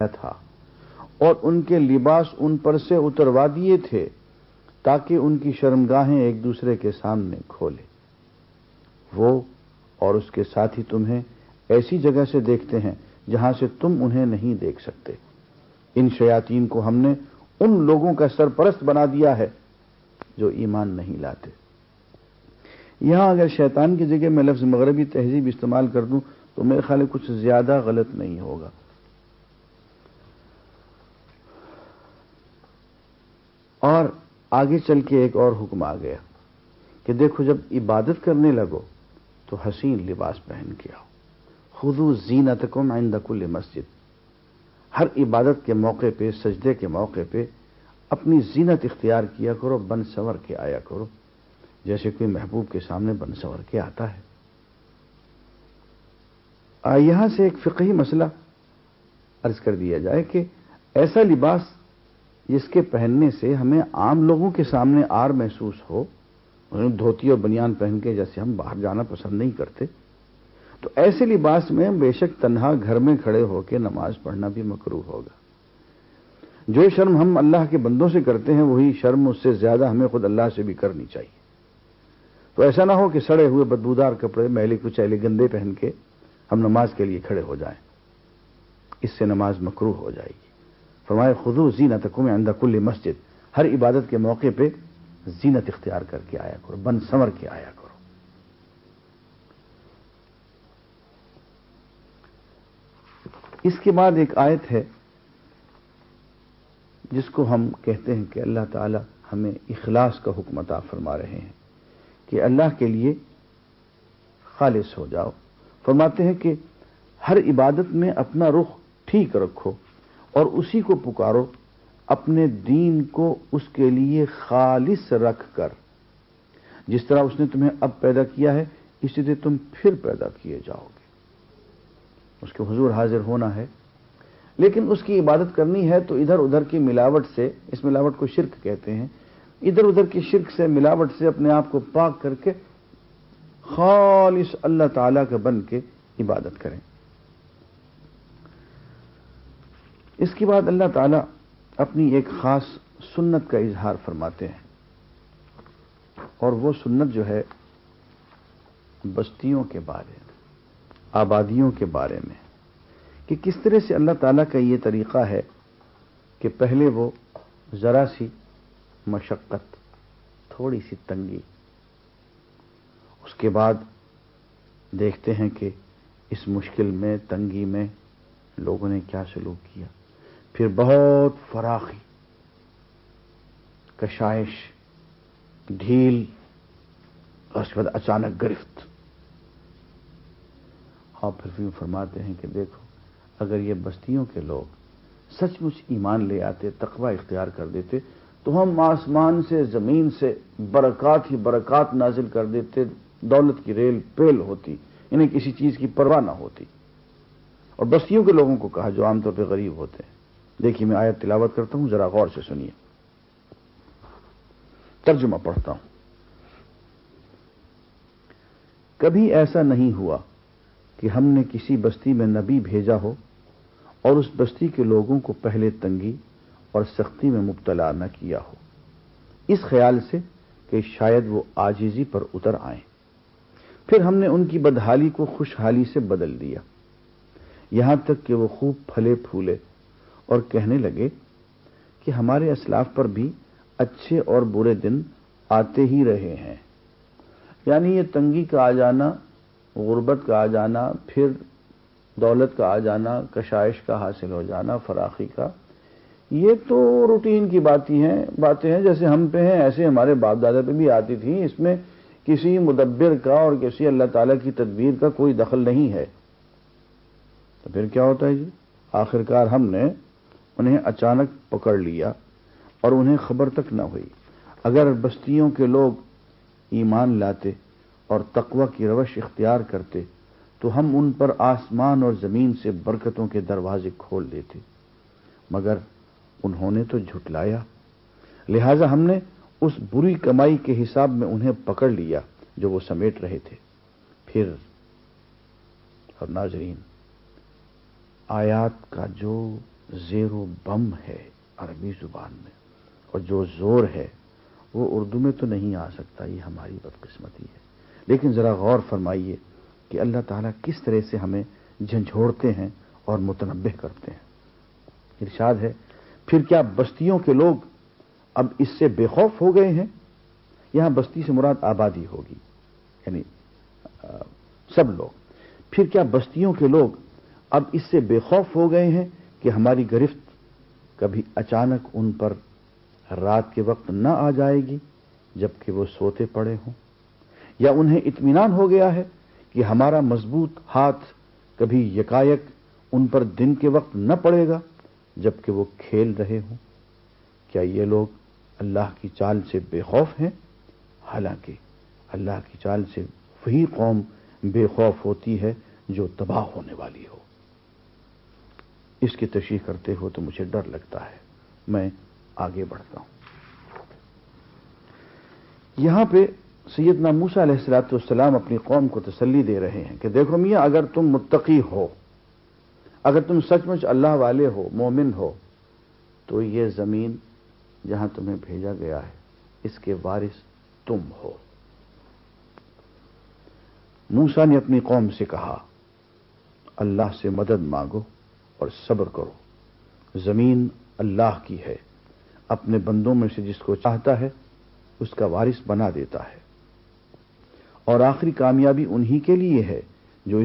تھا اور ان کے لباس ان پر سے اتروا دیے تھے تاکہ ان کی شرمگاہیں ایک دوسرے کے سامنے کھولے۔ وہ اور اس کے ساتھی تمہیں ایسی جگہ سے دیکھتے ہیں جہاں سے تم انہیں نہیں دیکھ سکتے۔ ان شیاطین کو ہم نے ان لوگوں کا سرپرست بنا دیا ہے جو ایمان نہیں لاتے۔ یہاں اگر شیطان کی جگہ میں لفظ مغربی تہذیب استعمال کر دوں تو میرے خیال میں کچھ زیادہ غلط نہیں ہوگا۔ اور آگے چل کے ایک اور حکم آ گیا کہ دیکھو جب عبادت کرنے لگو تو حسین لباس پہن کے آؤ۔ خذوا زینتکم عند کل مسجد، ہر عبادت کے موقع پہ، سجدے کے موقع پہ اپنی زینت اختیار کیا کرو، بن سنور کے آیا کرو جیسے کوئی محبوب کے سامنے بن سنور کے آتا ہے۔ یہاں سے ایک فقہی مسئلہ عرض کر دیا جائے کہ ایسا لباس جس کے پہننے سے ہمیں عام لوگوں کے سامنے آر محسوس ہو، دھوتی اور بنیان پہن کے جیسے ہم باہر جانا پسند نہیں کرتے، تو ایسے لباس میں بے شک تنہا گھر میں کھڑے ہو کے نماز پڑھنا بھی مکروہ ہوگا۔ جو شرم ہم اللہ کے بندوں سے کرتے ہیں وہی شرم اس سے زیادہ ہمیں خود اللہ سے بھی کرنی چاہیے۔ تو ایسا نہ ہو کہ سڑے ہوئے بدبودار کپڑے، میلے کچیلے گندے پہن کے ہم نماز کے لیے کھڑے ہو جائیں، اس سے نماز مکروہ ہو جائے گی۔ فرمائے خذوا زینتکم عند کل مسجد، ہر عبادت کے موقع پہ زینت اختیار کر کے آیا کرو، بن سنور کے آیا کرو۔ اس کے بعد ایک آیت ہے جس کو ہم کہتے ہیں کہ اللہ تعالی ہمیں اخلاص کا حکم عطا فرما رہے ہیں کہ اللہ کے لیے خالص ہو جاؤ۔ فرماتے ہیں کہ ہر عبادت میں اپنا رخ ٹھیک رکھو اور اسی کو پکارو، اپنے دین کو اس کے لیے خالص رکھ کر، جس طرح اس نے تمہیں اب پیدا کیا ہے اسی طرح تم پھر پیدا کیے جاؤ گے۔ اس کے حضور حاضر ہونا ہے، لیکن اس کی عبادت کرنی ہے تو ادھر ادھر کی ملاوٹ سے، اس ملاوٹ کو شرک کہتے ہیں، ادھر ادھر کی شرک سے، ملاوٹ سے اپنے آپ کو پاک کر کے خالص اللہ تعالی کا بن کے عبادت کریں۔ اس کے بعد اللہ تعالی اپنی ایک خاص سنت کا اظہار فرماتے ہیں، اور وہ سنت جو ہے بستیوں کے بارے میں، آبادیوں کے بارے میں، کہ کس طرح سے اللہ تعالیٰ کا یہ طریقہ ہے کہ پہلے وہ ذرا سی مشقت، تھوڑی سی تنگی، اس کے بعد دیکھتے ہیں کہ اس مشکل میں، تنگی میں لوگوں نے کیا سلوک کیا، پھر بہت فراخی، کشائش، ڈھیل، اور اس کے بعد اچانک گرفت، اور پھر بھی فرماتے ہیں کہ دیکھو اگر یہ بستیوں کے لوگ سچ مچ ایمان لے آتے، تقوی اختیار کر دیتے تو ہم آسمان سے، زمین سے برکات ہی برکات نازل کر دیتے، دولت کی ریل پیل ہوتی، انہیں کسی چیز کی پرواہ نہ ہوتی۔ اور بستیوں کے لوگوں کو کہا جو عام طور پہ غریب ہوتے ہیں۔ دیکھیے میں آیت تلاوت کرتا ہوں، ذرا غور سے سنیے، ترجمہ پڑھتا ہوں۔ کبھی ایسا نہیں ہوا کہ ہم نے کسی بستی میں نبی بھیجا ہو اور اس بستی کے لوگوں کو پہلے تنگی اور سختی میں مبتلا نہ کیا ہو، اس خیال سے کہ شاید وہ عاجزی پر اتر آئیں۔ پھر ہم نے ان کی بدحالی کو خوشحالی سے بدل دیا، یہاں تک کہ وہ خوب پھلے پھولے اور کہنے لگے کہ ہمارے اسلاف پر بھی اچھے اور برے دن آتے ہی رہے ہیں۔ یعنی یہ تنگی کا آ جانا، غربت کا آ جانا، پھر دولت کا آ جانا، کشائش کا حاصل ہو جانا، فراخی کا، یہ تو روٹین کی باتیں ہیں، جیسے ہم پہ ہیں ایسے ہمارے باپ دادا پہ بھی آتی تھی، اس میں کسی مدبر کا اور کسی اللہ تعالیٰ کی تدبیر کا کوئی دخل نہیں ہے۔ تو پھر کیا ہوتا ہے جی؟ آخرکار ہم نے انہیں اچانک پکڑ لیا اور انہیں خبر تک نہ ہوئی۔ اگر بستیوں کے لوگ ایمان لاتے اور تقوی کی روش اختیار کرتے تو ہم ان پر آسمان اور زمین سے برکتوں کے دروازے کھول دیتے، مگر انہوں نے تو جھٹلایا، لہذا ہم نے اس بری کمائی کے حساب میں انہیں پکڑ لیا جو وہ سمیٹ رہے تھے۔ پھر اور ناظرین، آیات کا جو زیر و بم ہے عربی زبان میں، اور جو زور ہے وہ اردو میں تو نہیں آ سکتا، یہ ہماری بدقسمتی ہے۔ لیکن ذرا غور فرمائیے کہ اللہ تعالیٰ کس طرح سے ہمیں جھنجھوڑتے ہیں اور متنبہ کرتے ہیں۔ ارشاد ہے، پھر کیا بستیوں کے لوگ اب اس سے بے خوف ہو گئے ہیں؟ یہاں بستی سے مراد آبادی ہوگی، یعنی سب لوگ۔ پھر کیا بستیوں کے لوگ اب اس سے بے خوف ہو گئے ہیں کہ ہماری گرفت کبھی اچانک ان پر رات کے وقت نہ آ جائے گی جبکہ وہ سوتے پڑے ہوں؟ یا انہیں اطمینان ہو گیا ہے کہ ہمارا مضبوط ہاتھ کبھی یکایک ان پر دن کے وقت نہ پڑے گا جبکہ وہ کھیل رہے ہوں؟ کیا یہ لوگ اللہ کی چال سے بے خوف ہیں؟ حالانکہ اللہ کی چال سے وہی قوم بے خوف ہوتی ہے جو تباہ ہونے والی ہو۔ اس کی تشریح کرتے ہو تو مجھے ڈر لگتا ہے، میں آگے بڑھتا ہوں۔ یہاں پہ سیدنا موسیٰ علیہ الصلوۃ والسلام اپنی قوم کو تسلی دے رہے ہیں کہ دیکھو میاں، اگر تم متقی ہو، اگر تم سچ مچ اللہ والے ہو، مومن ہو، تو یہ زمین جہاں تمہیں بھیجا گیا ہے اس کے وارث تم ہو۔ موسیٰ نے اپنی قوم سے کہا، اللہ سے مدد مانگو اور صبر کرو، زمین اللہ کی ہے، اپنے بندوں میں سے جس کو چاہتا ہے اس کا وارث بنا دیتا ہے، اور آخری کامیابی انہی کے لیے ہے جو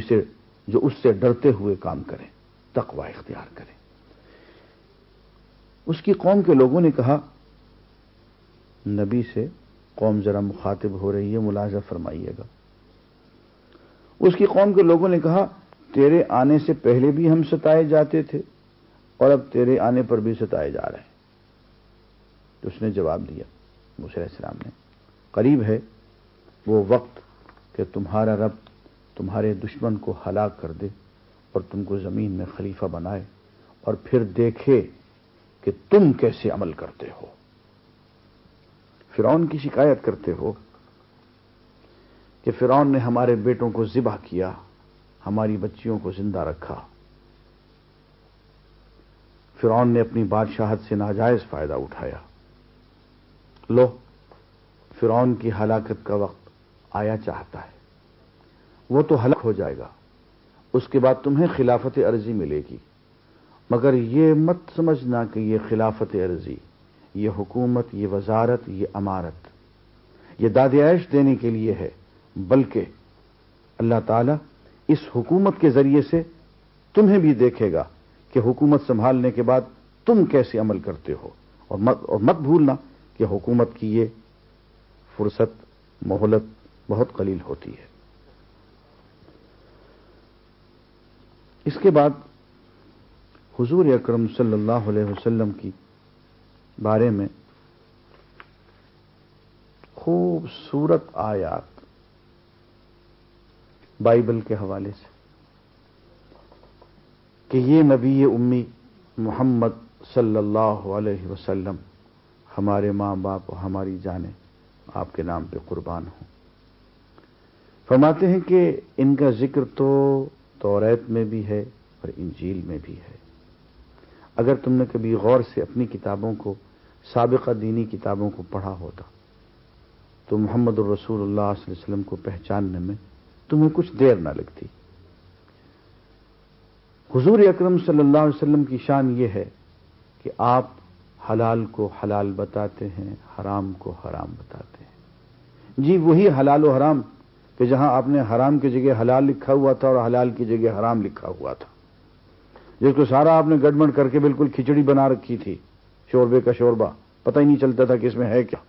اس سے ڈرتے ہوئے کام کریں، تقوی اختیار کریں۔ اس کی قوم کے لوگوں نے کہا، نبی سے قوم ذرا مخاطب ہو رہی ہے، ملاحظہ فرمائیے گا۔ اس کی قوم کے لوگوں نے کہا، تیرے آنے سے پہلے بھی ہم ستائے جاتے تھے اور اب تیرے آنے پر بھی ستائے جا رہے ہیں۔ تو اس نے جواب دیا، موسیٰ علیہ السلام نے، قریب ہے وہ وقت کہ تمہارا رب تمہارے دشمن کو ہلاک کر دے اور تم کو زمین میں خلیفہ بنائے، اور پھر دیکھے کہ تم کیسے عمل کرتے ہو۔ فرعون کی شکایت کرتے ہو کہ فرعون نے ہمارے بیٹوں کو ذبح کیا، ہماری بچیوں کو زندہ رکھا۔ فرعون نے اپنی بادشاہت سے ناجائز فائدہ اٹھایا۔ لو، فرعون کی ہلاکت کا وقت آیا چاہتا ہے، وہ تو ہلاک ہو جائے گا، اس کے بعد تمہیں خلافت عرضی ملے گی، مگر یہ مت سمجھنا کہ یہ خلافت عرضی، یہ حکومت، یہ وزارت، یہ امارت، یہ داد عیش دینے کے لیے ہے، بلکہ اللہ تعالیٰ اس حکومت کے ذریعے سے تمہیں بھی دیکھے گا کہ حکومت سنبھالنے کے بعد تم کیسے عمل کرتے ہو، اور مت بھولنا کہ حکومت کی یہ فرصت، مہلت بہت قلیل ہوتی ہے۔ اس کے بعد حضور اکرم صلی اللہ علیہ وسلم کی بارے میں خوبصورت آیات بائبل کے حوالے سے کہ یہ نبی امی محمد صلی اللہ علیہ وسلم ہمارے ماں باپ اور ہماری جانیں آپ کے نام پہ قربان ہوں۔ فرماتے ہیں کہ ان کا ذکر تو توریت میں بھی ہے اور انجیل میں بھی ہے۔ اگر تم نے کبھی غور سے اپنی کتابوں کو، سابقہ دینی کتابوں کو پڑھا ہوتا تو محمد الرسول اللہ صلی اللہ علیہ وسلم کو پہچاننے میں تمہیں کچھ دیر نہ لگتی۔ حضور اکرم صلی اللہ علیہ وسلم کی شان یہ ہے کہ آپ حلال کو حلال بتاتے ہیں، حرام کو حرام بتاتے ہیں۔ جی وہی حلال و حرام کہ جہاں آپ نے حرام کی جگہ حلال لکھا ہوا تھا اور حلال کی جگہ حرام لکھا ہوا تھا، جس کو سارا آپ نے گڑبڑ کر کے بالکل کھچڑی بنا رکھی تھی، شوربے کا شوربہ، پتہ ہی نہیں چلتا تھا کہ اس میں ہے کیا۔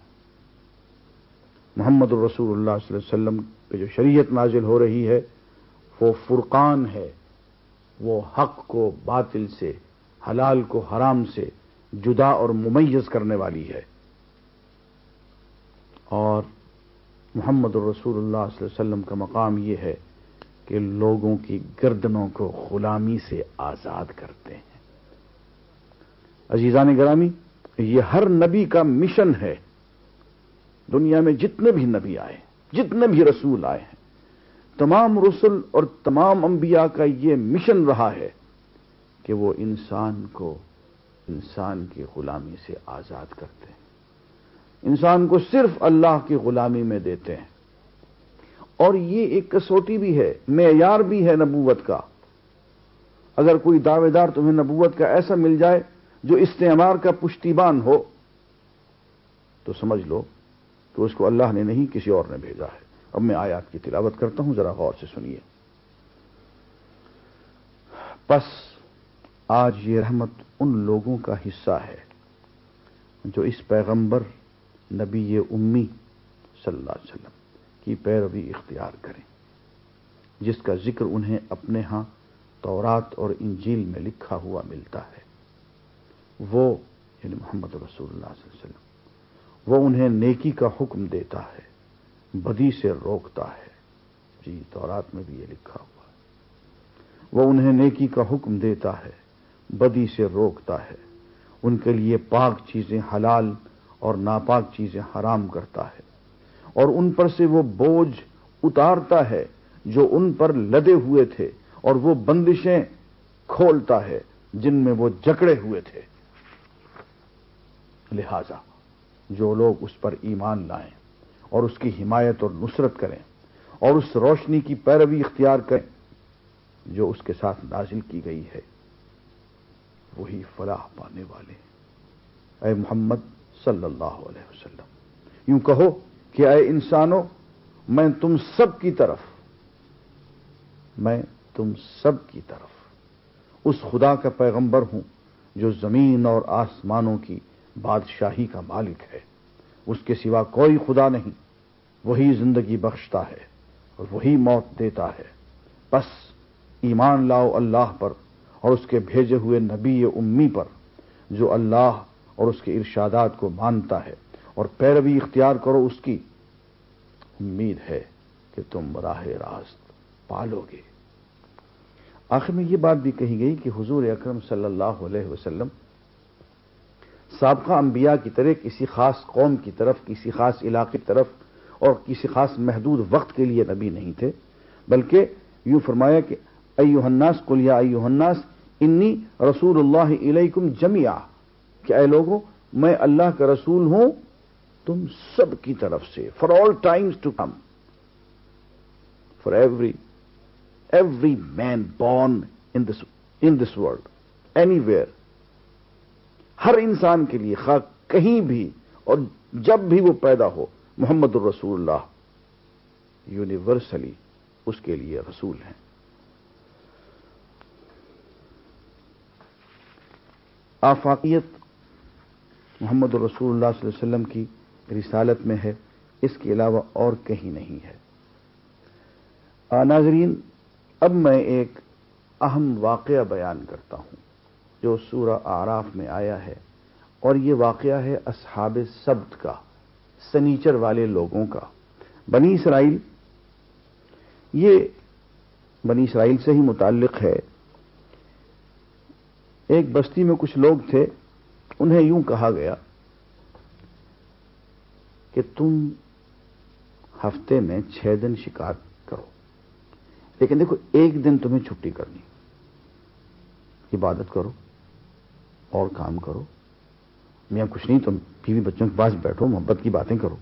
محمد الرسول اللہ صلی اللہ علیہ وسلم پہ جو شریعت نازل ہو رہی ہے وہ فرقان ہے، وہ حق کو باطل سے، حلال کو حرام سے جدا اور ممیز کرنے والی ہے۔ اور محمد الرسول اللہ صلی اللہ علیہ وسلم کا مقام یہ ہے کہ لوگوں کی گردنوں کو غلامی سے آزاد کرتے ہیں۔ عزیزان گرامی، یہ ہر نبی کا مشن ہے۔ دنیا میں جتنے بھی نبی آئے، جتنے بھی رسول آئے ہیں، تمام رسل اور تمام انبیاء کا یہ مشن رہا ہے کہ وہ انسان کو انسان کی غلامی سے آزاد کرتے ہیں، انسان کو صرف اللہ کی غلامی میں دیتے ہیں۔ اور یہ ایک کسوٹی بھی ہے، معیار بھی ہے نبوت کا۔ اگر کوئی دعوے دار تمہیں نبوت کا ایسا مل جائے جو استعمار کا پشتیبان ہو تو سمجھ لو کہ اس کو اللہ نے نہیں کسی اور نے بھیجا ہے۔ اب میں آیات کی تلاوت کرتا ہوں، ذرا غور سے سنیے۔ پس آج یہ رحمت ان لوگوں کا حصہ ہے جو اس پیغمبر نبی امی صلی اللہ علیہ وسلم کی پیروی اختیار کریں، جس کا ذکر انہیں اپنے ہاں تورات اور انجیل میں لکھا ہوا ملتا ہے۔ وہ یعنی محمد رسول اللہ صلی اللہ علیہ وسلم، وہ انہیں نیکی کا حکم دیتا ہے، بدی سے روکتا ہے۔ جی تورات میں بھی یہ لکھا ہوا ہے، وہ انہیں نیکی کا حکم دیتا ہے، بدی سے روکتا ہے، ان کے لیے پاک چیزیں حلال اور ناپاک چیزیں حرام کرتا ہے، اور ان پر سے وہ بوجھ اتارتا ہے جو ان پر لدے ہوئے تھے، اور وہ بندشیں کھولتا ہے جن میں وہ جکڑے ہوئے تھے۔ لہذا جو لوگ اس پر ایمان لائیں اور اس کی حمایت اور نصرت کریں اور اس روشنی کی پیروی اختیار کریں جو اس کے ساتھ نازل کی گئی ہے، وہی فلاح پانے والے ہیں۔ اے محمد صلی اللہ علیہ وسلم، یوں کہو کہ اے انسانوں، میں تم سب کی طرف اس خدا کا پیغمبر ہوں جو زمین اور آسمانوں کی بادشاہی کا مالک ہے۔ اس کے سوا کوئی خدا نہیں، وہی زندگی بخشتا ہے اور وہی موت دیتا ہے۔ بس ایمان لاؤ اللہ پر اور اس کے بھیجے ہوئے نبی امی پر، جو اللہ اور اس کے ارشادات کو مانتا ہے، اور پیروی اختیار کرو اس کی۔ امید ہے کہ تم راہ راست پالو گے۔ آخر میں یہ بات بھی کہی گئی کہ حضور اکرم صلی اللہ علیہ وسلم سابقہ انبیاء کی طرح کسی خاص قوم کی طرف، کسی خاص علاقے کی طرف اور کسی خاص محدود وقت کے لیے نبی نہیں تھے، بلکہ یوں فرمایا کہ ایھا الناس قل یا ایھا الناس انی رسول اللہ الیکم جمیعا، کہ اے لوگوں، میں اللہ کا رسول ہوں تم سب کی طرف سے، for all times to come, for every man born in this world, anywhere ویئر، ہر انسان کے لیے، خواہ کہیں بھی اور جب بھی وہ پیدا ہو، محمد الرسول اللہ یونیورسلی اس کے لیے رسول ہیں۔ آفاقیت محمد الرسول اللہ صلی اللہ علیہ وسلم کی رسالت میں ہے، اس کے علاوہ اور کہیں نہیں ہے۔ ناظرین، اب میں ایک اہم واقعہ بیان کرتا ہوں جو سورہ اعراف میں آیا ہے، اور یہ واقعہ ہے اصحاب سبت کا، سنیچر والے لوگوں کا۔ بنی اسرائیل، یہ بنی اسرائیل سے ہی متعلق ہے۔ ایک بستی میں کچھ لوگ تھے، انہیں یوں کہا گیا کہ تم ہفتے میں 6 دن شکار کرو، لیکن دیکھو ایک دن تمہیں چھٹی کرنی، عبادت کرو اور کام کرو، میاں کچھ نہیں، تم بیوی بچوں کے پاس بیٹھو، محبت کی باتیں کرو۔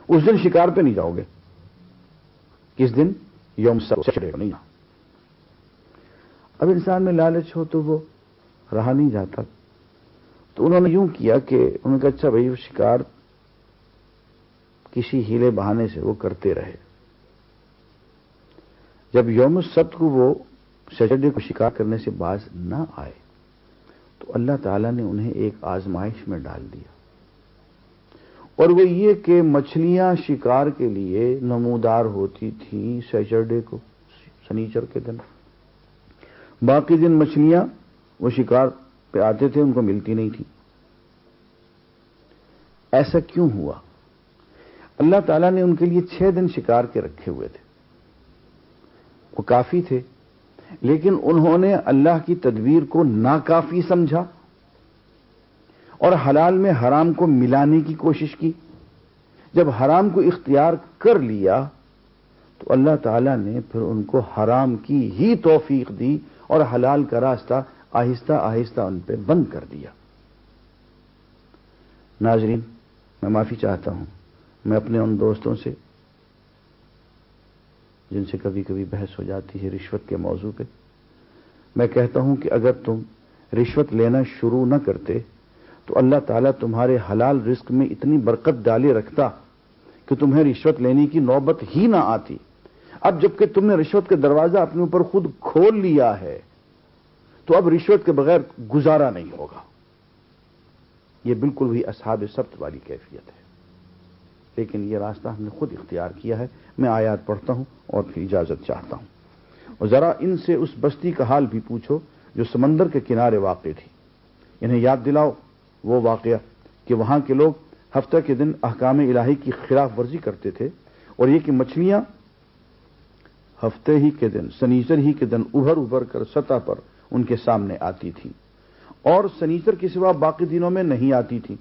اس دن شکار پہ نہیں جاؤ گے۔ کس دن؟ یوم سبت نہیں۔ اب انسان میں لالچ ہو تو وہ رہا نہیں جاتا، تو انہوں نے یوں کیا کہ انہوں نے کہا اچھا بھائی، وہ شکار کسی ہیلے بہانے سے وہ کرتے رہے۔ جب یوم السبت کو وہ سیٹرڈے کو شکار کرنے سے باز نہ آئے تو اللہ تعالیٰ نے انہیں ایک آزمائش میں ڈال دیا، اور وہ یہ کہ مچھلیاں شکار کے لیے نمودار ہوتی تھیں سیٹرڈے کو، سنیچر کے دن۔ باقی دن مچھلیاں وہ شکار پہ آتے تھے، ان کو ملتی نہیں تھی۔ ایسا کیوں ہوا؟ اللہ تعالیٰ نے ان کے لیے 6 دن شکار کے رکھے ہوئے تھے، وہ کافی تھے، لیکن انہوں نے اللہ کی تدبیر کو ناکافی سمجھا اور حلال میں حرام کو ملانے کی کوشش کی۔ جب حرام کو اختیار کر لیا تو اللہ تعالیٰ نے پھر ان کو حرام کی ہی توفیق دی اور حلال کا راستہ آہستہ آہستہ ان پہ بند کر دیا۔ ناظرین، میں معافی چاہتا ہوں، میں اپنے ان دوستوں سے جن سے کبھی کبھی بحث ہو جاتی ہے رشوت کے موضوع پہ، میں کہتا ہوں کہ اگر تم رشوت لینا شروع نہ کرتے تو اللہ تعالیٰ تمہارے حلال رزق میں اتنی برکت ڈالے رکھتا کہ تمہیں رشوت لینے کی نوبت ہی نہ آتی۔ اب جبکہ تم نے رشوت کا دروازہ اپنے اوپر خود کھول لیا ہے تو اب رشوت کے بغیر گزارا نہیں ہوگا۔ یہ بالکل بھی اصحاب سبت والی کیفیت ہے، لیکن یہ راستہ ہم نے خود اختیار کیا ہے۔ میں آیات پڑھتا ہوں اور پھر اجازت چاہتا ہوں۔ اور ذرا ان سے اس بستی کا حال بھی پوچھو جو سمندر کے کنارے واقع تھی۔ انہیں یاد دلاؤ وہ واقعہ کہ وہاں کے لوگ ہفتہ کے دن احکام الہی کی خلاف ورزی کرتے تھے، اور یہ کہ مچھلیاں ہفتے ہی کے دن، سنیچر ہی کے دن ابھر کر سطح پر ان کے سامنے آتی تھی، اور سنیچر کے سوا باقی دنوں میں نہیں آتی تھی۔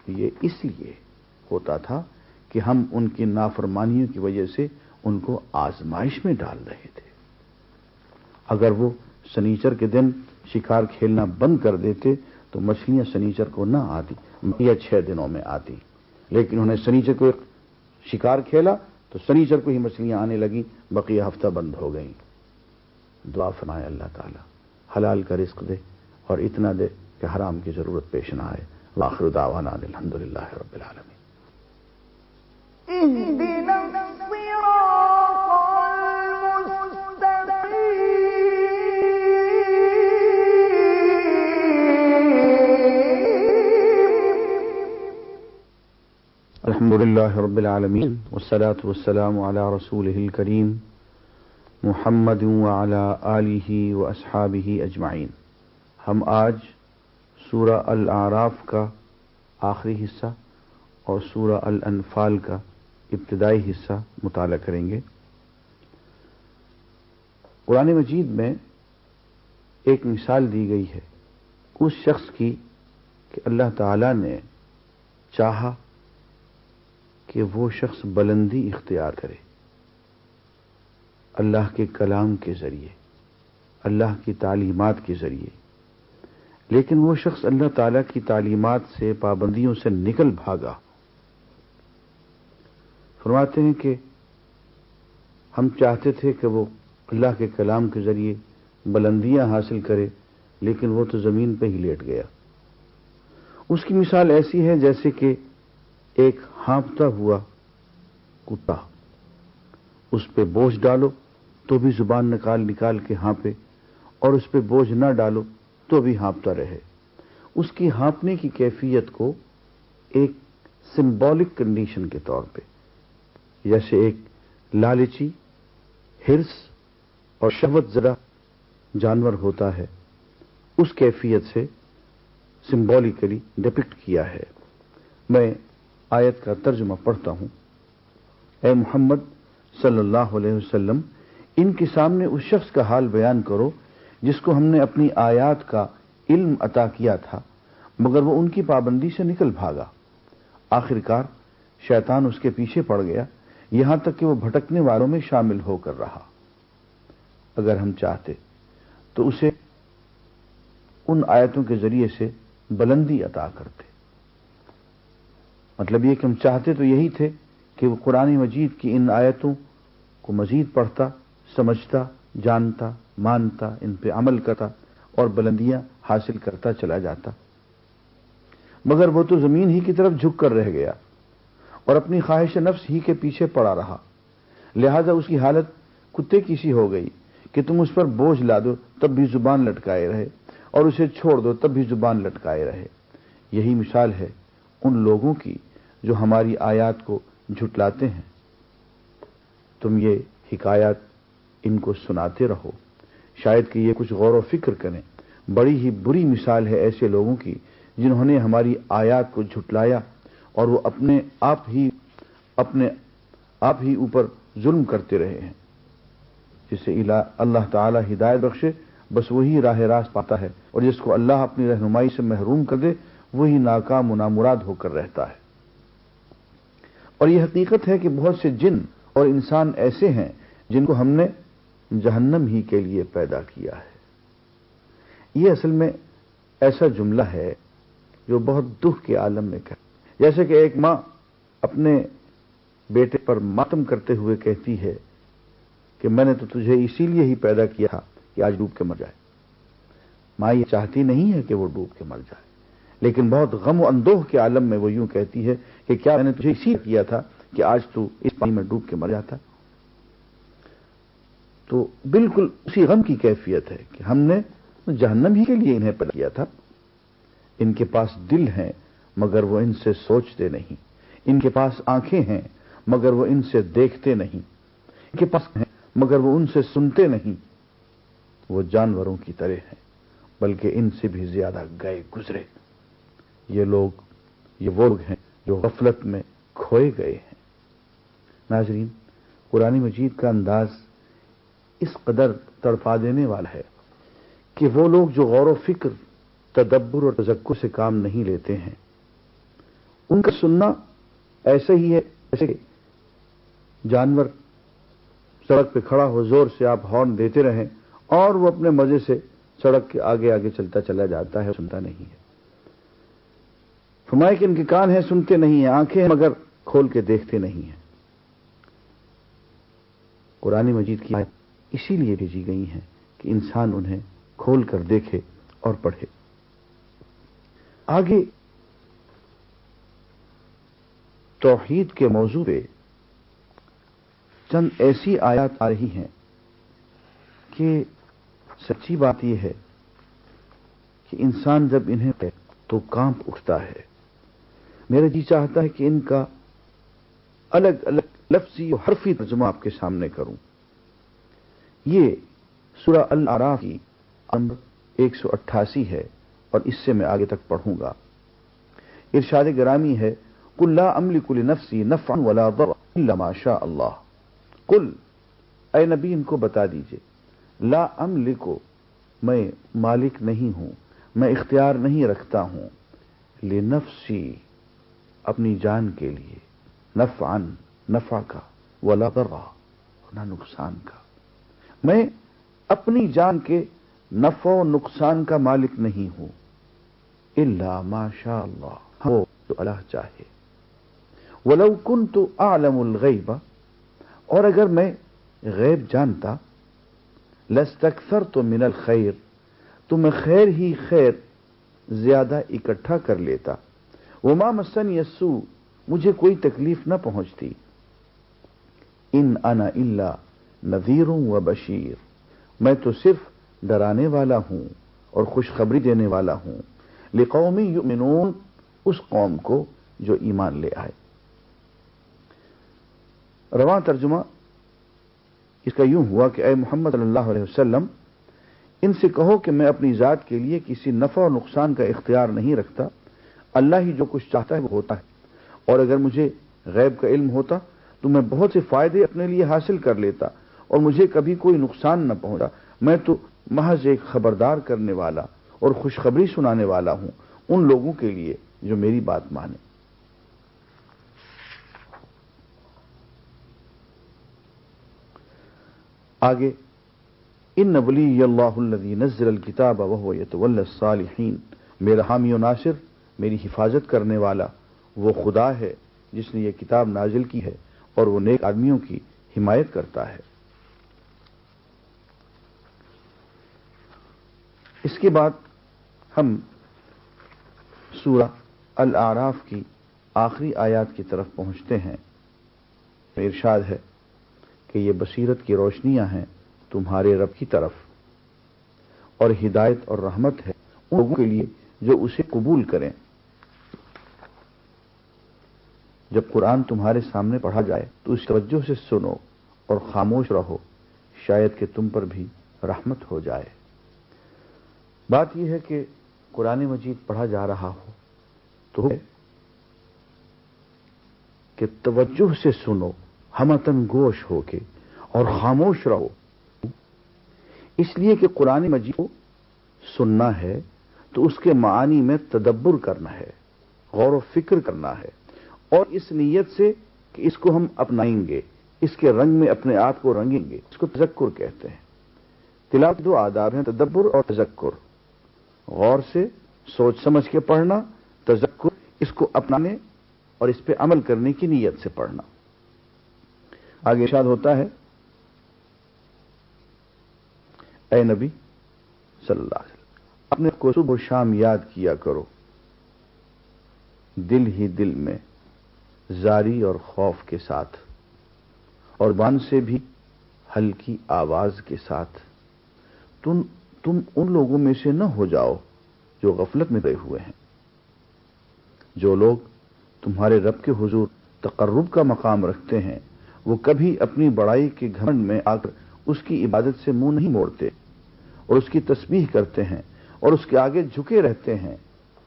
یہ اس لیے ہوتا تھا کہ ہم ان کی نافرمانیوں کی وجہ سے ان کو آزمائش میں ڈال رہے تھے۔ اگر وہ سنیچر کے دن شکار کھیلنا بند کر دیتے تو مچھلیاں سنیچر کو نہ آتی یا 6 دنوں میں آتی، لیکن انہیں سنیچر کو شکار کھیلا تو سنیچر کو ہی مچھلیاں آنے لگی، بقیہ ہفتہ بند ہو گئیں۔ دعا فرمائے اللہ تعالی حلال کا رزق دے اور اتنا دے کہ حرام کی ضرورت پیش نہ آئے۔ وآخر دعوانا الحمدللہ رب العالمین۔ اهدنا الصراط المستقيم الحمدللہ رب العالمین والصلاة والسلام علی رسولہ الکریم محمد وعلی آلہ واصحابہ اجمعین۔ ہم آج سورہ الاعراف کا آخری حصہ اور سورہ الانفال کا ابتدائی حصہ مطالعہ کریں گے۔ قرآن مجید میں ایک مثال دی گئی ہے اس شخص کی کہ اللہ تعالی نے چاہا کہ وہ شخص بلندی اختیار کرے اللہ کے کلام کے ذریعے، اللہ کی تعلیمات کے ذریعے، لیکن وہ شخص اللہ تعالیٰ کی تعلیمات سے، پابندیوں سے نکل بھاگا۔ فرماتے ہیں کہ ہم چاہتے تھے کہ وہ اللہ کے کلام کے ذریعے بلندیاں حاصل کرے، لیکن وہ تو زمین پہ ہی لیٹ گیا۔ اس کی مثال ایسی ہے جیسے کہ ایک ہانپتا ہوا کتا، اس پہ بوجھ ڈالو تو بھی زبان نکال کے ہانپے، اور اس پہ بوجھ نہ ڈالو تو بھی ہانپتا رہے۔ اس کی ہانپنے کی کیفیت کو ایک سمبولک کنڈیشن کے طور پہ، جیسے ایک لالچی، ہرس اور شہوت زدہ جانور ہوتا ہے، اس کیفیت سے سمبولیکلی ڈپکٹ کیا ہے۔ میں آیت کا ترجمہ پڑھتا ہوں۔ اے محمد صلی اللہ علیہ وسلم، ان کے سامنے اس شخص کا حال بیان کرو جس کو ہم نے اپنی آیات کا علم عطا کیا تھا، مگر وہ ان کی پابندی سے نکل بھاگا۔ آخرکار شیطان اس کے پیچھے پڑ گیا، یہاں تک کہ وہ بھٹکنے والوں میں شامل ہو کر رہا۔ اگر ہم چاہتے تو اسے ان آیتوں کے ذریعے سے بلندی عطا کرتے۔ مطلب یہ کہ ہم چاہتے تو یہی تھے کہ وہ قرآن مجید کی ان آیتوں کو مزید پڑھتا، سمجھتا، جانتا، مانتا، ان پہ عمل کرتا اور بلندیاں حاصل کرتا چلا جاتا، مگر وہ تو زمین ہی کی طرف جھک کر رہ گیا اور اپنی خواہش نفس ہی کے پیچھے پڑا رہا۔ لہذا اس کی حالت کتے کی سی ہو گئی کہ تم اس پر بوجھ لا دو تب بھی زبان لٹکائے رہے، اور اسے چھوڑ دو تب بھی زبان لٹکائے رہے۔ یہی مثال ہے ان لوگوں کی جو ہماری آیات کو جھٹلاتے ہیں۔ تم یہ حکایات ان کو سناتے رہو، شاید کہ یہ کچھ غور و فکر کریں۔ بڑی ہی بری مثال ہے ایسے لوگوں کی جنہوں نے ہماری آیات کو جھٹلایا اور وہ اپنے آپ ہی اوپر ظلم کرتے رہے ہیں۔ جسے اللہ تعالی ہدایت بخشے بس وہی راہ راست پاتا ہے، اور جس کو اللہ اپنی رہنمائی سے محروم کر دے وہی ناکام و نامراد ہو کر رہتا ہے۔ اور یہ حقیقت ہے کہ بہت سے جن اور انسان ایسے ہیں جن کو ہم نے جہنم ہی کے لیے پیدا کیا ہے۔ یہ اصل میں ایسا جملہ ہے جو بہت دکھ کے عالم میں کہا، جیسے کہ ایک ماں اپنے بیٹے پر ماتم کرتے ہوئے کہتی ہے کہ میں نے تو تجھے اسی لیے ہی پیدا کیا تھا کہ آج ڈوب کے مر جائے۔ ماں یہ چاہتی نہیں ہے کہ وہ ڈوب کے مر جائے، لیکن بہت غم و اندوہ کے عالم میں وہ یوں کہتی ہے کہ کیا میں نے تجھے اسی لیے کیا تھا کہ آج تو اس پانی میں ڈوب کے مر جاتا۔ تو بالکل اسی غم کی کیفیت ہے کہ ہم نے جہنم ہی کے لیے انہیں پیدا کیا تھا۔ ان کے پاس دل ہیں مگر وہ ان سے سوچتے نہیں، ان کے پاس آنکھیں ہیں مگر وہ ان سے دیکھتے نہیں، ان کے پاس ہیں مگر وہ ان سے سنتے نہیں۔ وہ جانوروں کی طرح ہیں بلکہ ان سے بھی زیادہ گئے گزرے۔ یہ وہ لوگ ہیں جو غفلت میں کھوئے گئے ہیں۔ ناظرین، قرآن مجید کا انداز اس قدر تڑپا دینے والا ہے کہ وہ لوگ جو غور و فکر، تدبر اور تذکر سے کام نہیں لیتے ہیں، ان کا سننا ایسا ہی ہے جیسے کہ جانور سڑک پہ کھڑا ہو، زور سے آپ ہارن دیتے رہیں اور وہ اپنے مزے سے سڑک کے آگے آگے چلتا چلا جاتا ہے، سنتا نہیں ہے۔ فرمایا کہ ان کے کان ہیں سنتے نہیں ہیں، آنکھیں ہیں مگر کھول کے دیکھتے نہیں ہیں۔ قرآن مجید کی آیت اسی لیے بھیجی گئی ہیں کہ انسان انہیں کھول کر دیکھے اور پڑھے۔ آگے توحید کے موضوع پہ چند ایسی آیات آ رہی ہیں کہ سچی بات یہ ہے کہ انسان جب انہیں پڑھے تو کانپ اٹھتا ہے۔ میرا جی چاہتا ہے کہ ان کا الگ الگ لفظی و حرفی ترجمہ آپ کے سامنے کروں۔ یہ سورہ الاعراف کی نمبر 188 ہے اور اس سے میں آگے تک پڑھوں گا۔ ارشاد گرامی ہے، قل لا املک لنفسی نفعا ولا ضرا الا ما شاء اللہ۔ قل، اے نبی ان کو بتا دیجئے، لا املک، میں مالک نہیں ہوں، میں اختیار نہیں رکھتا ہوں، لنفسی، اپنی جان کے لیے، نفعا، نفع کا، ولا ضرا، نہ نقصان کا، میں اپنی جان کے نفع و نقصان کا مالک نہیں ہوں، الا ما شاء اللہ، وہ جو اللہ چاہے۔ ولو کنت اعلم الغیب، اور اگر میں غیب جانتا، لاستکثرت من الخیر، تو میں خیر ہی خیر زیادہ اکٹھا کر لیتا، وما مسنی السوء، مجھے کوئی تکلیف نہ پہنچتی، ان انا الا نذیر و بشیر، میں تو صرف ڈرانے والا ہوں اور خوشخبری دینے والا ہوں، لقوم یؤمنون، اس قوم کو جو ایمان لے آئے۔ رواں ترجمہ اس کا یوں ہوا کہ اے محمد صلی اللہ علیہ وسلم، ان سے کہو کہ میں اپنی ذات کے لیے کسی نفع اور نقصان کا اختیار نہیں رکھتا، اللہ ہی جو کچھ چاہتا ہے وہ ہوتا ہے، اور اگر مجھے غیب کا علم ہوتا تو میں بہت سے فائدے اپنے لیے حاصل کر لیتا اور مجھے کبھی کوئی نقصان نہ پہنچا، میں تو محض ایک خبردار کرنے والا اور خوشخبری سنانے والا ہوں ان لوگوں کے لیے جو میری بات مانے۔ آگے، ان ولی اللہ الذی نزل الکتاب وهو یتولی الصالحین، میرا حامی و ناصر، میری حفاظت کرنے والا وہ خدا ہے جس نے یہ کتاب نازل کی ہے اور وہ نیک آدمیوں کی حمایت کرتا ہے۔ اس کے بعد ہم سورہ الاعراف کی آخری آیات کی طرف پہنچتے ہیں۔ ارشاد ہے کہ یہ بصیرت کی روشنیاں ہیں تمہارے رب کی طرف، اور ہدایت اور رحمت ہے ان لوگوں کے لیے جو اسے قبول کریں۔ جب قرآن تمہارے سامنے پڑھا جائے تو اس توجہ سے سنو اور خاموش رہو، شاید کہ تم پر بھی رحمت ہو جائے۔ بات یہ ہے کہ قرآن مجید پڑھا جا رہا ہو تو کہ توجہ سے سنو، ہمتن گوش ہو کے، اور خاموش رہو، اس لیے کہ قرآن مجید کو سننا ہے تو اس کے معانی میں تدبر کرنا ہے، غور و فکر کرنا ہے، اور اس نیت سے کہ اس کو ہم اپنائیں گے، اس کے رنگ میں اپنے آپ کو رنگیں گے، اس کو تذکر کہتے ہیں۔ تلاوت دو آداب ہیں، تدبر اور تذکر۔ غور سے سوچ سمجھ کے پڑھنا، تذکر، اس کو اپنانے اور اس پہ عمل کرنے کی نیت سے پڑھنا۔ آگے ارشاد ہوتا ہے، اے نبی صلی اللہ علیہ وسلم، اپنے کو صبح و شام یاد کیا کرو، دل ہی دل میں، زاری اور خوف کے ساتھ، اور زبان سے بھی ہلکی آواز کے ساتھ۔ تم ان لوگوں میں سے نہ ہو جاؤ جو غفلت میں گئے ہوئے ہیں، جو لوگ تمہارے رب کے حضور تقرب کا مقام رکھتے ہیں، وہ کبھی اپنی بڑائی کے گھمنڈ میں آ کر اس کی عبادت سے منہ نہیں موڑتے اور اس کی تسبیح کرتے ہیں اور اس کے آگے جھکے رہتے ہیں،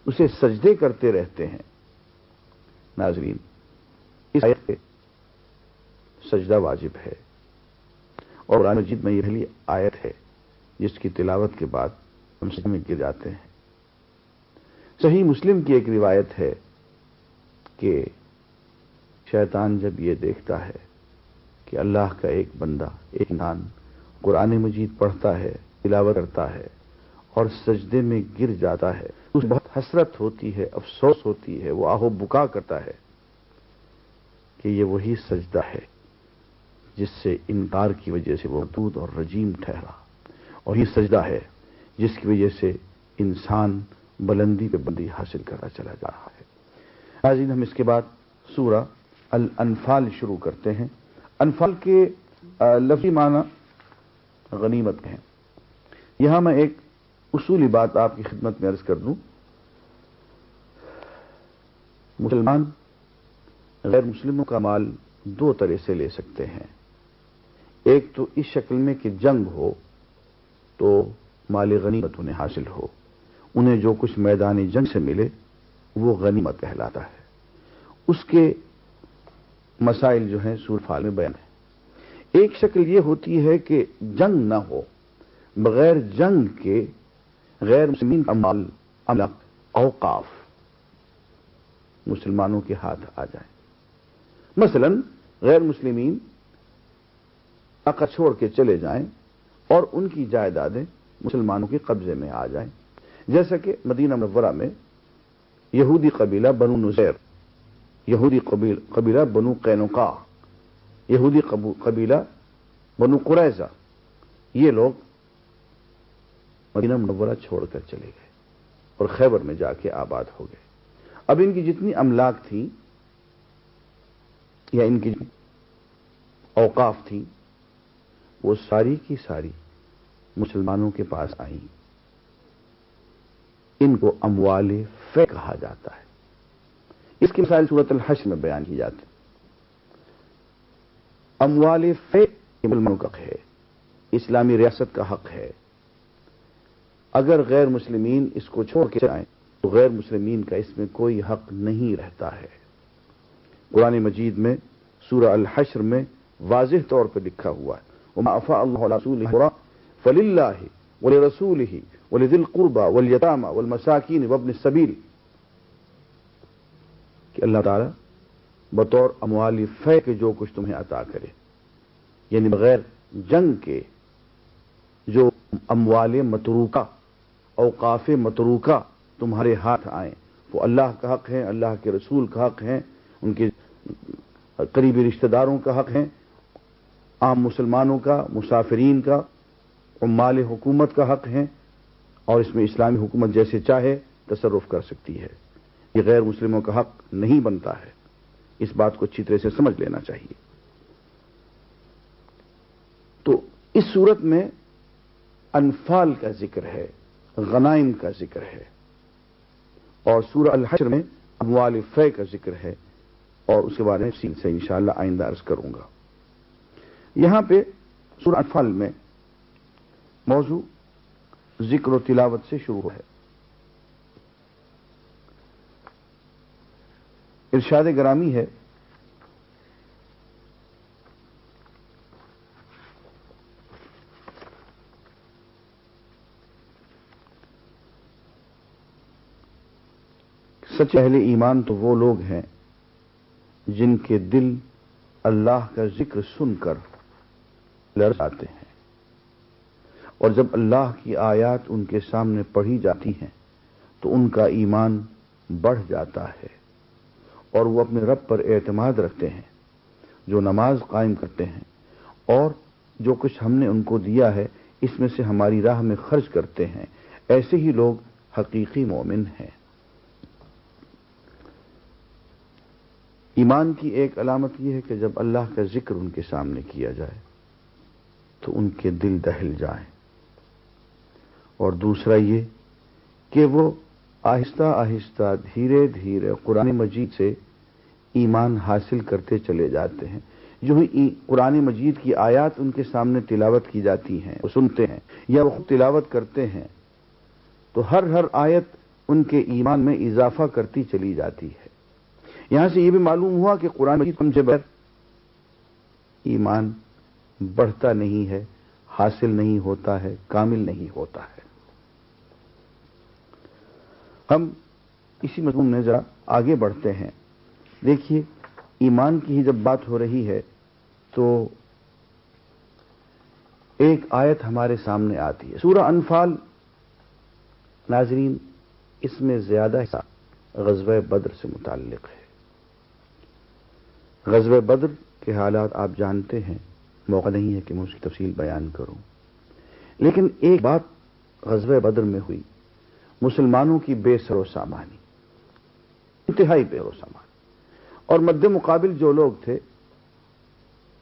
اسے سجدے کرتے رہتے ہیں۔ ناظرین، اس آیت پہ سجدہ واجب ہے، اور قرآن مجید میں یہ پہلی آیت ہے جس کی تلاوت کے بعد ہم سجدے میں گر جاتے ہیں۔ صحیح مسلم کی ایک روایت ہے کہ شیطان جب یہ دیکھتا ہے کہ اللہ کا ایک بندہ، ایک انسان قرآن مجید پڑھتا ہے، تلاوت کرتا ہے اور سجدے میں گر جاتا ہے، اسے بہت حسرت ہوتی ہے، افسوس ہوتی ہے، وہ آہ و بکا کرتا ہے کہ یہ وہی سجدہ ہے جس سے انکار کی وجہ سے وہ مردود اور رجیم ٹھہرا، اور یہ سجدہ ہے جس کی وجہ سے انسان بلندی پہ بلندی حاصل کرتا چلا جا رہا ہے۔ ناظرین، ہم اس کے بعد سورہ الانفال شروع کرتے ہیں۔ انفال کے لفظی معنی غنیمت ہیں۔ یہاں میں ایک اصولی بات آپ کی خدمت میں عرض کر دوں، مسلمان غیر مسلموں کا مال دو طرح سے لے سکتے ہیں۔ ایک تو اس شکل میں کہ جنگ ہو تو مال غنیمت انہیں حاصل ہو، انہیں جو کچھ میدان جنگ سے ملے وہ غنیمت کہلاتا ہے۔ اس کے مسائل جو ہیں سورہ انفال میں بیان ہے۔ ایک شکل یہ ہوتی ہے کہ جنگ نہ ہو، بغیر جنگ کے غیر مسلمین کا مال، املاک، اوقاف مسلمانوں کے ہاتھ آ جائیں۔ مثلا غیر مسلمین علاقہ چھوڑ کے چلے جائیں اور ان کی جائیدادیں مسلمانوں کے قبضے میں آ جائیں، جیسا کہ مدینہ منورہ میں یہودی قبیلہ بنو نذیر، یہودی قبیلہ بنو قینقاع، یہودی قبیلہ بنو قریظہ، یہ لوگ مدینہ منورہ چھوڑ کر چلے گئے اور خیبر میں جا کے آباد ہو گئے۔ اب ان کی جتنی املاک تھیں یا ان کی اوقاف تھیں وہ ساری کی ساری مسلمانوں کے پاس آئیں۔ ان کو اموال فے کہا جاتا ہے۔ اس کی مثال سورۃ الحشر میں بیان کی جاتی ہے۔ اموال فے مسلمانوں کا حق ہے، اسلامی ریاست کا حق ہے۔ اگر غیر مسلمین اس کو چھوڑ کے جائیں تو غیر مسلمین کا اس میں کوئی حق نہیں رہتا ہے۔ قرآن مجید میں سورہ الحشر میں واضح طور پر لکھا ہوا ہے، وَمَا أَفَاءَ اللَّهُ عَلَىٰ رَسُولِهِ فَلِلَّهِ وَلِرَسُولِهِ وَلِذِي الْقُرْبَى وَالْيَتَامَى وَالْمَسَاكِينِ وَابْنِ السَّبِيلِ، کہ اللہ تعالیٰ بطور اموال فے کے جو کچھ تمہیں عطا کرے، یعنی بغیر جنگ کے جو اموال متروکہ، اوقاف متروکہ تمہارے ہاتھ آئیں، وہ اللہ کا حق ہے، اللہ کے رسول کا حق ہے، ان کے قریبی رشتہ داروں کا حق ہے، عام مسلمانوں کا، مسافرین کا، عمال حکومت کا حق ہے، اور اس میں اسلامی حکومت جیسے چاہے تصرف کر سکتی ہے۔ یہ غیر مسلموں کا حق نہیں بنتا ہے، اس بات کو اچھی طرح سے سمجھ لینا چاہیے۔ تو اس صورت میں انفال کا ذکر ہے، غنائم کا ذکر ہے، اور سورہ الحشر میں اموال فے کا ذکر ہے، اور اس کے بارے میں تفصیل سے انشاءاللہ آئندہ عرض کروں گا۔ یہاں پہ سورہ انفال میں موضوع ذکر و تلاوت سے شروع ہے۔ ارشاد گرامی ہے، سچے اہل ایمان تو وہ لوگ ہیں جن کے دل اللہ کا ذکر سن کر لرز آتے ہیں اور جب اللہ کی آیات ان کے سامنے پڑھی جاتی ہیں تو ان کا ایمان بڑھ جاتا ہے اور وہ اپنے رب پر اعتماد رکھتے ہیں، جو نماز قائم کرتے ہیں اور جو کچھ ہم نے ان کو دیا ہے اس میں سے ہماری راہ میں خرچ کرتے ہیں، ایسے ہی لوگ حقیقی مومن ہیں۔ ایمان کی ایک علامت یہ ہے کہ جب اللہ کا ذکر ان کے سامنے کیا جائے تو ان کے دل دہل جائیں، اور دوسرا یہ کہ وہ آہستہ آہستہ دھیرے دھیرے قرآن مجید سے ایمان حاصل کرتے چلے جاتے ہیں۔ جو ہی قرآن مجید کی آیات ان کے سامنے تلاوت کی جاتی ہیں، وہ سنتے ہیں یا وہ خود تلاوت کرتے ہیں تو ہر آیت ان کے ایمان میں اضافہ کرتی چلی جاتی ہے۔ یہاں سے یہ بھی معلوم ہوا کہ قرآن مجید سمجھے بغیر ایمان بڑھتا نہیں ہے، حاصل نہیں ہوتا ہے، کامل نہیں ہوتا ہے۔ ہم اسی مضمون میں ذرا آگے بڑھتے ہیں۔ دیکھیے، ایمان کی ہی جب بات ہو رہی ہے تو ایک آیت ہمارے سامنے آتی ہے، سورہ انفال۔ ناظرین، اس میں زیادہ حصہ غزوہ بدر سے متعلق ہے۔ غزوہ بدر کے حالات آپ جانتے ہیں، موقع نہیں ہے کہ میں اس کی تفصیل بیان کروں، لیکن ایک بات غزوہ بدر میں ہوئی، مسلمانوں کی بے سر و سامانی، انتہائی بے سر و سامان، اور مد مقابل جو لوگ تھے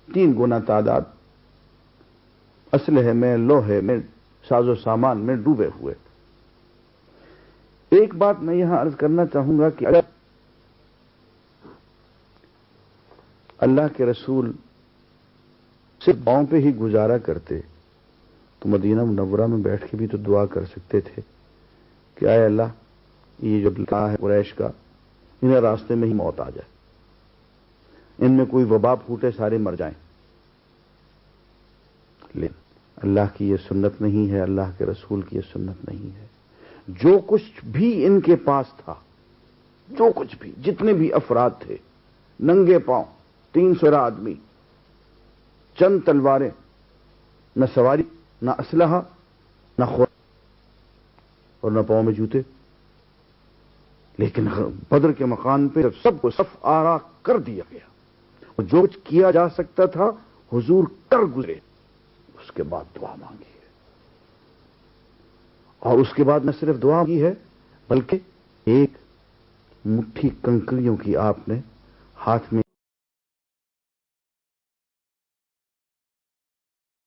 3 گنا تعداد، اسلحے میں، لوہے میں، ساز و سامان میں ڈوبے ہوئے۔ ایک بات میں یہاں عرض کرنا چاہوں گا کہ اگر اللہ کے رسول صرف پاؤں پہ ہی گزارا کرتے تو مدینہ منورہ میں بیٹھ کے بھی تو دعا کر سکتے تھے کہ اے اللہ، یہ جو لکھا ہے قریش کا، انہیں راستے میں ہی موت آ جائے، ان میں کوئی وبا پھوٹے، سارے مر جائیں۔ لیکن اللہ کی یہ سنت نہیں ہے، اللہ کے رسول کی یہ سنت نہیں ہے۔ جو کچھ بھی ان کے پاس تھا، جو کچھ بھی، جتنے بھی افراد تھے، ننگے پاؤں، 300 آدمی، چند تلواریں، نہ سواری، نہ اسلحہ، نہ خوراک، اور نہ پاؤں میں جوتے، لیکن بدر کے مقام پہ جب سب کو صف آرا کر دیا گیا اور جو کچھ کیا جا سکتا تھا حضور کر گزرے، اس کے بعد دعا مانگی ہے، اور اس کے بعد نہ صرف دعا کی ہے بلکہ ایک مٹھی کنکریوں کی آپ نے ہاتھ میں